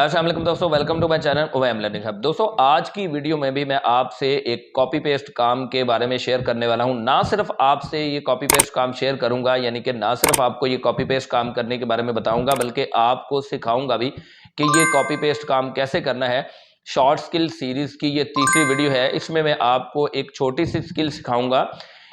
अस्सलाम वालेकुम दोस्तों, welcome to my channel OM learning hub. दोस्तों, आज की वीडियो में भी मैं आपसे एक कॉपी पेस्ट काम के बारे में शेयर करने वाला हूं। ना सिर्फ आपसे ये कॉपी पेस्ट काम शेयर करूंगा, यानी कि ना सिर्फ आपको ये कॉपी पेस्ट काम करने के बारे में बताऊंगा, बल्कि आपको सिखाऊंगा भी कि ये कॉपी पेस्ट काम कैसे करना है। शॉर्ट स्किल सीरीज की ये तीसरी वीडियो है। इसमें मैं आपको एक छोटी सी स्किल सिखाऊंगा।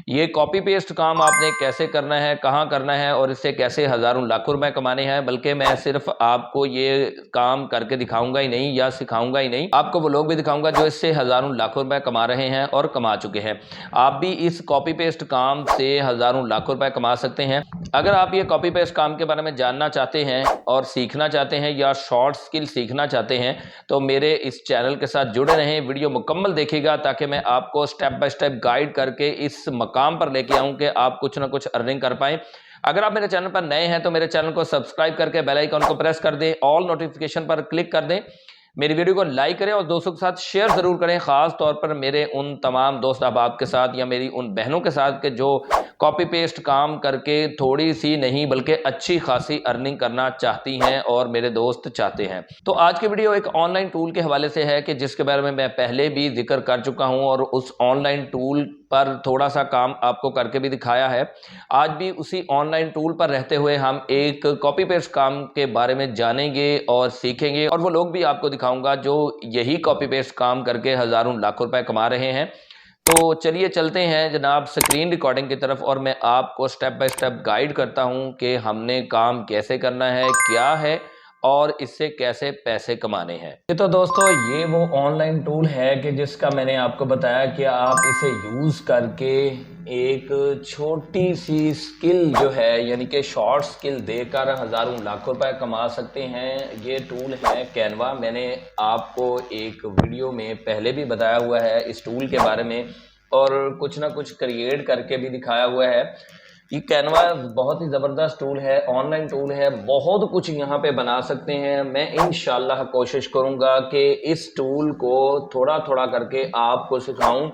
ये कॉपी पेस्ट काम आपने कैसे करना है, कहाँ करना है और इससे कैसे हज़ारों लाखों रुपए कमाने हैं। बल्कि मैं सिर्फ आपको ये काम करके दिखाऊंगा ही नहीं या सिखाऊंगा ही नहीं, आपको वो लोग भी दिखाऊंगा जो इससे हज़ारों लाखों रुपए कमा रहे हैं और कमा चुके हैं। आप भी इस कॉपी पेस्ट काम से हज़ारों लाखों रुपए कमा सकते हैं। अगर आप ये कॉपी पेस्ट काम के बारे में जानना चाहते हैं और सीखना चाहते हैं या शॉर्ट स्किल सीखना चाहते हैं तो मेरे इस चैनल के साथ जुड़े रहें, वीडियो मुकम्मल देखिएगा ताकि मैं आपको स्टेप बाय स्टेप गाइड करके इस मकाम पर लेके आऊं कि आप कुछ ना कुछ अर्निंग कर पाएं। अगर आप मेरे चैनल पर नए हैं तो मेरे चैनल को सब्सक्राइब करके बेल आइकन को प्रेस कर दें, ऑल नोटिफिकेशन पर क्लिक कर दें, मेरी वीडियो को लाइक करें और दोस्तों के साथ शेयर ज़रूर करें, ख़ास तौर पर मेरे उन तमाम दोस्त अहबाब के साथ या मेरी उन बहनों के साथ के जो कॉपी पेस्ट काम करके थोड़ी सी नहीं बल्कि अच्छी खासी अर्निंग करना चाहती हैं और मेरे दोस्त चाहते हैं। तो आज की वीडियो एक ऑनलाइन टूल के हवाले से है कि जिसके बारे में मैं पहले भी जिक्र कर चुका हूं और उस ऑनलाइन टूल पर थोड़ा सा काम आपको करके भी दिखाया है। आज भी उसी ऑनलाइन टूल पर रहते हुए हम एक कॉपी पेस्ट काम के बारे में जानेंगे और सीखेंगे और वो लोग भी आपको दिखाऊंगा जो यही कॉपी पेस्ट काम करके हज़ारों लाखों रुपए कमा रहे हैं। तो चलिए चलते हैं जनाब स्क्रीन रिकॉर्डिंग की तरफ और मैं आपको स्टेप बाय स्टेप गाइड करता हूं कि हमने काम कैसे करना है, क्या है और इससे कैसे पैसे कमाने हैं। तो दोस्तों, ये वो ऑनलाइन टूल है कि जिसका मैंने आपको बताया कि आप इसे यूज़ करके एक छोटी सी स्किल जो है यानी कि शॉर्ट स्किल देकर हज़ारों लाखों रुपए कमा सकते हैं। ये टूल है कैनवा। मैंने आपको एक वीडियो में पहले भी बताया हुआ है इस टूल के बारे में और कुछ ना कुछ क्रिएट करके भी दिखाया हुआ है। ये कैनवा बहुत ही ज़बरदस्त टूल है, ऑनलाइन टूल है, बहुत कुछ यहाँ पे बना सकते हैं। मैं इंशाल्लाह कोशिश करूँगा कि इस टूल को थोड़ा थोड़ा करके आपको सिखाऊं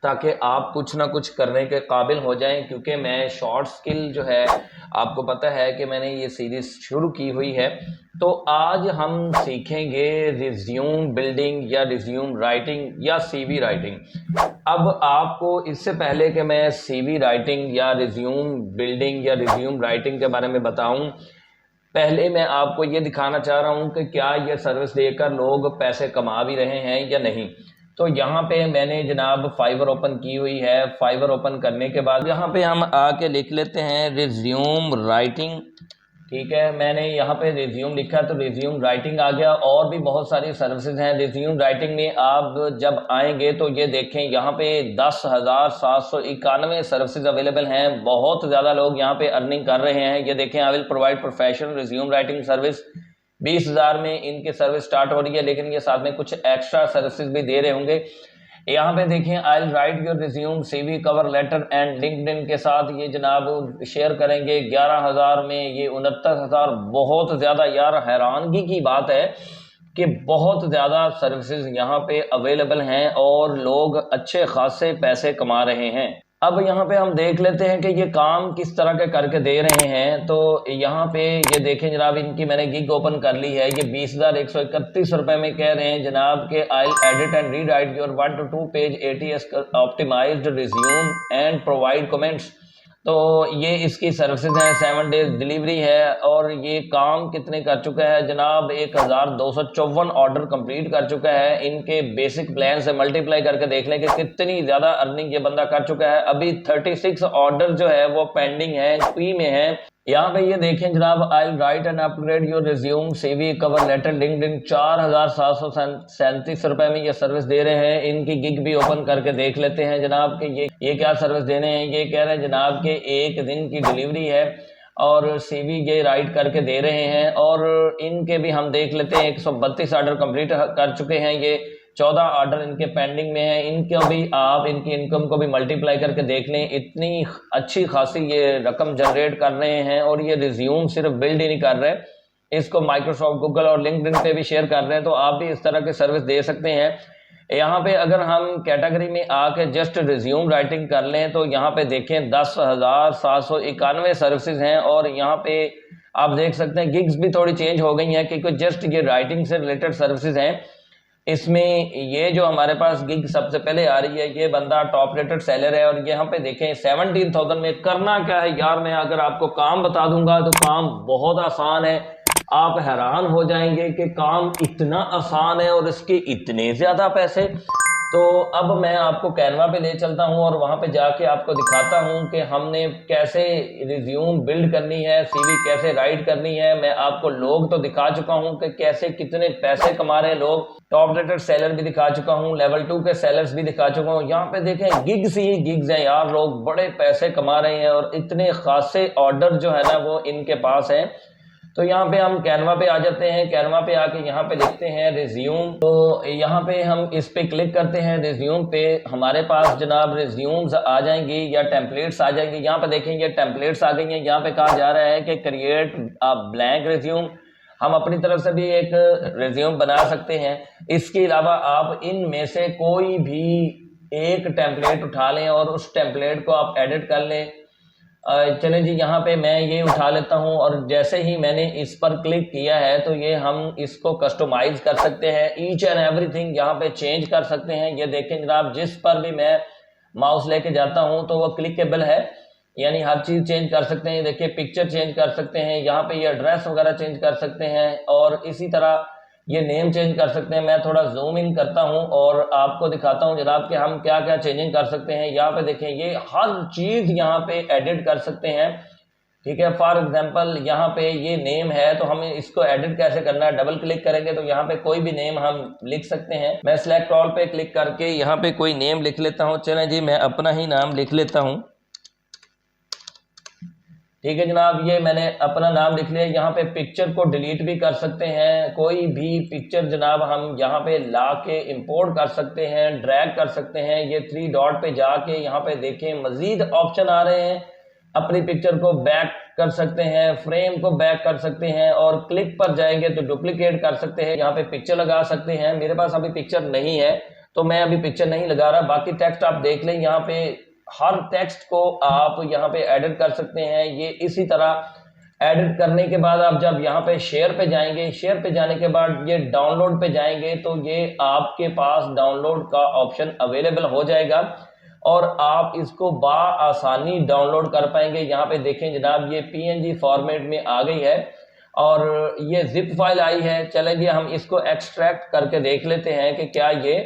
ताकि आप कुछ ना कुछ करने के काबिल हो जाएं, क्योंकि मैं शॉर्ट स्किल जो है आपको पता है कि मैंने ये सीरीज़ शुरू की हुई है। तो आज हम सीखेंगे रिज्यूम बिल्डिंग या रिज्यूम राइटिंग या सीवी राइटिंग। अब आपको इससे पहले कि मैं सीवी राइटिंग या रिज्यूम बिल्डिंग या रिज्यूम राइटिंग के बारे में बताऊं, पहले मैं आपको ये दिखाना चाह रहा हूं कि क्या ये सर्विस देकर लोग पैसे कमा भी रहे हैं या नहीं। तो यहाँ पे मैंने जनाब फाइवर ओपन की हुई है। फाइवर ओपन करने के बाद यहाँ पे हम आके लिख लेते हैं रिज्यूम राइटिंग। ठीक है, मैंने यहाँ पे रिज्यूम लिखा तो रिज्यूम राइटिंग आ गया। और भी बहुत सारी सर्विसेज हैं रिज्यूम राइटिंग में। आप जब आएंगे तो ये देखें, यहाँ पे 10,791 सर्विसेज अवेलेबल हैं। बहुत ज़्यादा लोग यहाँ पे अर्निंग कर रहे हैं। ये देखें, I will provide professional resume writing service. 20,000 में इनकी सर्विस स्टार्ट हो रही है, लेकिन ये साथ में कुछ एक्स्ट्रा सर्विसेज भी दे रहे होंगे। यहाँ पे देखें, I will write your resume CV cover letter and LinkedIn के साथ ये जनाब शेयर करेंगे। 11,000 में ये 69,000। बहुत ज़्यादा यार, हैरानगी की बात है कि बहुत ज़्यादा सर्विसेज यहाँ पे अवेलेबल हैं और लोग अच्छे खासे पैसे कमा रहे हैं। अब यहाँ पे हम देख लेते हैं कि ये काम किस तरह के करके दे रहे हैं। तो यहाँ पे ये देखें जनाब, इनकी मैंने गिग ओपन कर ली है। ये 20,131 रुपए में कह रहे हैं जनाब के I edit and rewrite your 1 to 2 page ATS optimised resume and provide comments. तो ये इसकी सर्विसेज हैं। 7 डेज डिलीवरी है। और ये काम कितने कर चुका है जनाब, 1,254 ऑर्डर कंप्लीट कर चुका है। इनके बेसिक प्लान से मल्टीप्लाई करके देख लें कि कितनी ज़्यादा अर्निंग ये बंदा कर चुका है। अभी 36 ऑर्डर जो है वो पेंडिंग है, क्यू में है। यहाँ पे ये देखें जनाब, I will write and upgrade your resume CV cover letter LinkedIn. 4,737 रुपए में ये सर्विस दे रहे हैं। इनकी गिग भी ओपन करके देख लेते हैं जनाब कि ये क्या सर्विस देने हैं। ये कह रहे हैं जनाब के 1 दिन की डिलीवरी है और सीवी ये राइट करके दे रहे हैं। और इनके भी हम देख लेते हैं, 132 ऑर्डर कंप्लीट कर चुके हैं। ये 14 ऑर्डर इनके पेंडिंग में है। इनके भी आप इनकी इनकम को भी मल्टीप्लाई करके देख लें, इतनी अच्छी खासी ये रकम जनरेट कर रहे हैं। और ये रिज्यूम सिर्फ बिल्ड ही नहीं कर रहे, इसको माइक्रोसॉफ्ट, गूगल और लिंक्डइन पे भी शेयर कर रहे हैं। तो आप भी इस तरह की सर्विस दे सकते हैं। यहाँ पे अगर हम कैटेगरी में आके जस्ट रिज्यूम राइटिंग कर लें तो यहाँ पे देखें 10,791 सर्विसेज हैं और यहाँ पे आप देख सकते हैं गिग्स भी थोड़ी चेंज हो गई हैं क्योंकि जस्ट ये राइटिंग से रिलेटेड सर्विसेज हैं। इसमें ये जो हमारे पास गिग सबसे पहले आ रही है, ये बंदा टॉप रेटेड सेलर है और यहाँ पे देखें 17,000 में करना क्या है यार। मैं अगर आपको काम बता दूंगा तो काम बहुत आसान है, आप हैरान हो जाएंगे कि काम इतना आसान है और इसके इतने ज्यादा पैसे। तो अब मैं आपको कैनवा पे ले चलता हूं और वहां पे जाके आपको दिखाता हूं कि हमने कैसे रिज्यूम बिल्ड करनी है, सीवी कैसे राइट करनी है। मैं आपको लोग तो दिखा चुका हूं कि कैसे कितने पैसे कमा रहे हैं लोग, टॉप रेटेड सेलर भी दिखा चुका हूं, लेवल 2 के सेलर्स भी दिखा चुका हूं। यहाँ पे देखें गिग्स ही गिग्स हैं यार, लोग बड़े पैसे कमा रहे हैं और इतने खासे ऑर्डर जो है ना वो इनके पास है। तो यहाँ पे हम कैनवा पे आ जाते हैं, कैनवा पे आके यहाँ पे लिखते हैं रिज्यूम। तो यहाँ पे हम इस पे क्लिक करते हैं रिज्यूम पे, हमारे पास जनाब रिज्यूम्स आ जाएंगी या टेम्पलेट्स आ जाएंगी। यहाँ पे देखेंगे टेम्पलेट्स आ गई हैं। यहाँ पे कहा जा रहा है कि क्रिएट अ ब्लैंक रिज्यूम, हम अपनी तरफ से भी एक रिज्यूम बना सकते हैं। इसके अलावा आप इनमें से कोई भी एक टेम्पलेट उठा लें और उस टेम्पलेट को आप एडिट कर लें। चलें जी, यहाँ पे मैं ये उठा लेता हूँ और जैसे ही मैंने इस पर क्लिक किया है तो ये हम इसको कस्टमाइज कर सकते हैं, ईच एंड एवरीथिंग यहाँ पे चेंज कर सकते हैं। ये देखें जनाब, जिस पर भी मैं माउस लेके जाता हूँ तो वो क्लिकेबल है, यानी हर चीज़ चेंज कर सकते हैं। देखिए पिक्चर चेंज कर सकते हैं, यहाँ पे ये एड्रेस वगैरह चेंज कर सकते हैं और इसी तरह ये नेम चेंज कर सकते हैं। मैं थोड़ा जूम इन करता हूं और आपको दिखाता हूं जनाब कि हम क्या क्या चेंजिंग कर सकते हैं। यहाँ पे देखें ये हर चीज यहाँ पे एडिट कर सकते हैं, ठीक है। फॉर एग्जांपल यहाँ पे ये नेम है तो हमें इसको एडिट कैसे करना है, डबल क्लिक करेंगे तो यहाँ पे कोई भी नेम हम लिख सकते हैं। मैं सिलेक्ट ऑल पे क्लिक करके यहाँ पे कोई नेम लिख लेता हूँ। चलें जी, मैं अपना ही नाम लिख लेता हूँ, ठीक है जनाब। ये मैंने अपना नाम लिख लिया। यहाँ पे पिक्चर को डिलीट भी कर सकते हैं, कोई भी पिक्चर जनाब हम यहाँ पे ला के इंपोर्ट कर सकते हैं, ड्रैग कर सकते हैं। ये 3 डॉट पे जाके यहाँ पे देखें मजीद ऑप्शन आ रहे हैं, अपनी पिक्चर को बैक कर सकते हैं, फ्रेम को बैक कर सकते हैं और क्लिक पर जाएंगे तो डुप्लीकेट कर सकते हैं। यहाँ पे पिक्चर लगा सकते हैं, मेरे पास अभी पिक्चर नहीं है तो मैं अभी पिक्चर नहीं लगा रहा। बाकी टेक्स्ट आप देख लें, यहाँ पे हर टेक्स्ट को आप यहाँ पे एडिट कर सकते हैं। ये इसी तरह एडिट करने के बाद आप जब यहाँ पे शेयर पे जाएंगे, शेयर पे जाने के बाद ये डाउनलोड पे जाएंगे तो ये आपके पास डाउनलोड का ऑप्शन अवेलेबल हो जाएगा और आप इसको आसानी डाउनलोड कर पाएंगे। यहाँ पे देखें जनाब, ये PNG फॉर्मेट में आ गई है और ये जिप फाइल आई है। चलेंगे हम इसको एक्सट्रैक्ट करके देख लेते हैं कि क्या ये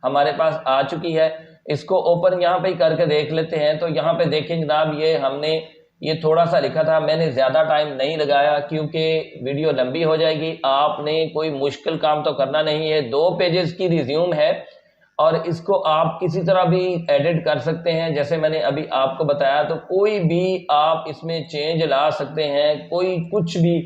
हमारे पास आ चुकी है। इसको ओपन यहाँ पे करके देख लेते हैं। तो यहाँ पे देखें जनाब, ये हमने ये थोड़ा सा लिखा था, मैंने ज़्यादा टाइम नहीं लगाया क्योंकि वीडियो लंबी हो जाएगी। आपने कोई मुश्किल काम तो करना नहीं है, 2 पेजेस की रिज्यूम है और इसको आप किसी तरह भी एडिट कर सकते हैं जैसे मैंने अभी आपको बताया। तो कोई भी आप इसमें चेंज ला सकते हैं, कोई कुछ भी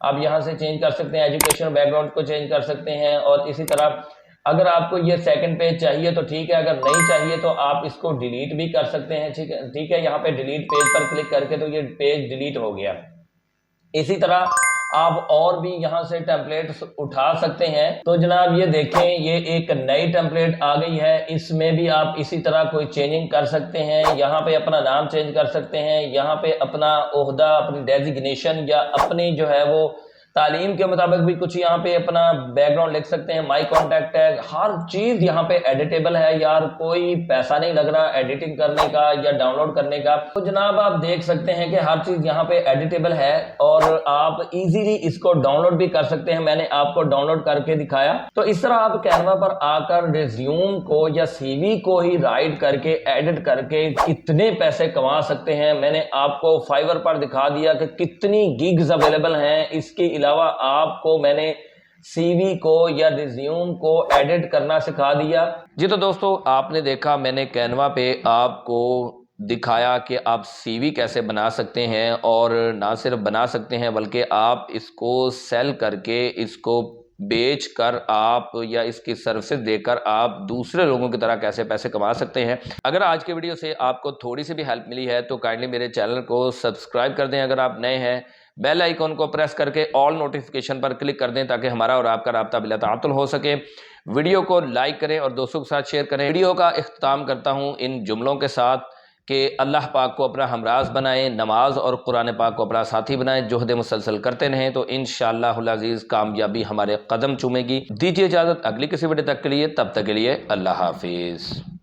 आप यहाँ से चेंज कर सकते हैं, एजुकेशन बैकग्राउंड को चेंज कर सकते हैं। और इसी तरह अगर आपको ये सेकंड पेज चाहिए तो ठीक है, अगर नहीं चाहिए तो आप इसको डिलीट भी कर सकते हैं, ठीक है। यहाँ पे डिलीट पेज पर क्लिक करके तो ये पेज डिलीट हो गया। इसी तरह आप और भी यहाँ से टेम्पलेट्स उठा सकते हैं। तो जनाब ये देखें, ये एक नई टेम्पलेट आ गई है, इसमें भी आप इसी तरह कोई चेंजिंग कर सकते हैं। यहाँ पे अपना नाम चेंज कर सकते हैं, यहाँ पे अपना ओहदा, अपनी डेजिग्नेशन या अपनी जो है वो तालीम के मुताबिक भी कुछ यहाँ पे अपना बैकग्राउंड लिख सकते हैं। माई कॉन्टैक्ट टैग, हर चीज यहाँ पे एडिटेबल है यार, कोई पैसा नहीं लग रहा एडिटिंग करने का या डाउनलोड करने का। तो जनाब आप देख सकते हैं कि हर चीज यहाँ पे एडिटेबल है और आप इजीली इसको डाउनलोड भी कर सकते हैं। मैंने आपको डाउनलोड करके दिखाया। तो इस तरह आप कैनवा पर आकर रिज्यूम को या CV को ही राइट करके एडिट करके कितने पैसे कमा सकते हैं। मैंने आपको फाइवर पर दिखा दिया कि कितनी गिग्स अवेलेबल हैं। इसके अलावा आपको मैंने CV को या रिज्यूम को एडिट करना सिखा दिया जी। तो दोस्तों आपने देखा, मैंने कैनवा पे आपको दिखाया कि आप CV कैसे बना सकते हैं और ना सिर्फ बना सकते हैं बल्कि आप इसको सेल करके, इसको बेच कर आप या इसकी सर्विसेज देकर आप दूसरे लोगों की तरह कैसे पैसे कमा सकते हैं। अगर आज के वीडियो से आपको थोड़ी सी भी हेल्प मिली है तो काइंडली मेरे चैनल को सब्सक्राइब कर दें। अगर आप नए हैं, बेल आइकॉन को प्रेस करके ऑल नोटिफिकेशन पर क्लिक कर दें ताकि हमारा और आपका राब्ता बिला तातुल हो सके। वीडियो को लाइक करें और दोस्तों के साथ शेयर करें। वीडियो का इख्तिताम करता हूं इन जुमलों के साथ कि अल्लाह पाक को अपना हमराज बनाएं, नमाज और कुरान पाक को अपना साथी बनाएं, जुहद मुसलसल करते रहें तो इंशाअल्लाहुल अज़ीज़ कामयाबी हमारे कदम चूमेगी। दीजिए इजाज़त अगली किसी वीडियो तक के लिए, तब तक के लिए अल्लाह हाफिज़।